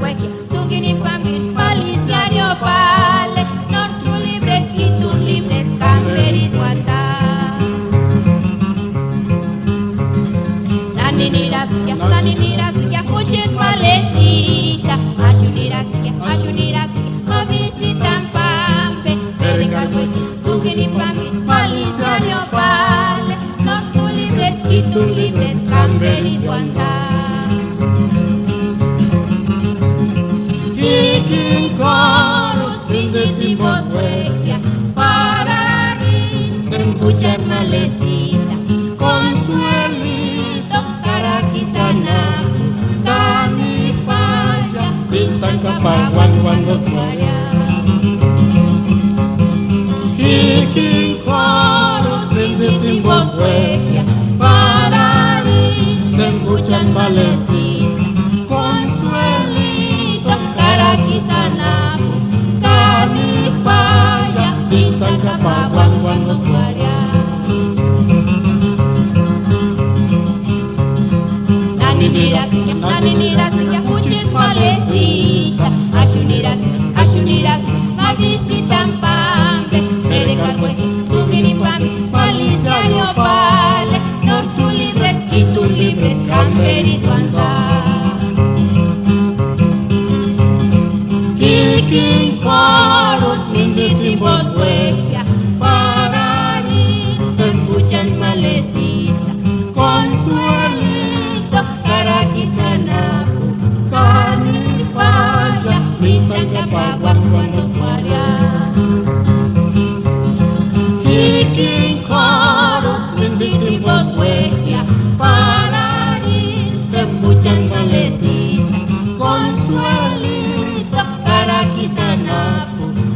huequia, tu guini pambin, paliciario pale, nortu libres, quitun libres, camperis guanta. Naniniras, ya kuchin palecita, ayuniras, a visitan pampe, perical huequia, tu guini pambin, paliciario pale, nortu libres, quitun libres, camperis guanta. Kikin chorus, pinjitimos huequia, pararín, escuchar malecita, consuelito, caraquisana, canipaya, Pintan kapawan wandos maya. Kikin chorus, pinjitimos huequia, pararín, escuchar malecita, consuelito, caraquisana, canipaya, pintan kapawan wandos maya. Naniniras, ya kuchin palecita, ayuniras, ma visitan pampe, perical huequia, tu guini pampe, paliciario pale, nortu libres, quitun libres, camperis guanta. Kikin chorus, pinjitimos huequia, pararín, escuchan malecita, consuelito, caraquisana, canipaya, pintan kapawan wandos maya. Kikin chorus, pinjitimos huequia, pararín, escuchan malecita, consuelito, caraquisana,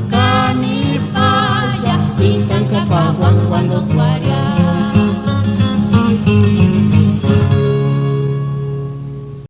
canipaya, pintan kapawan wandos maya.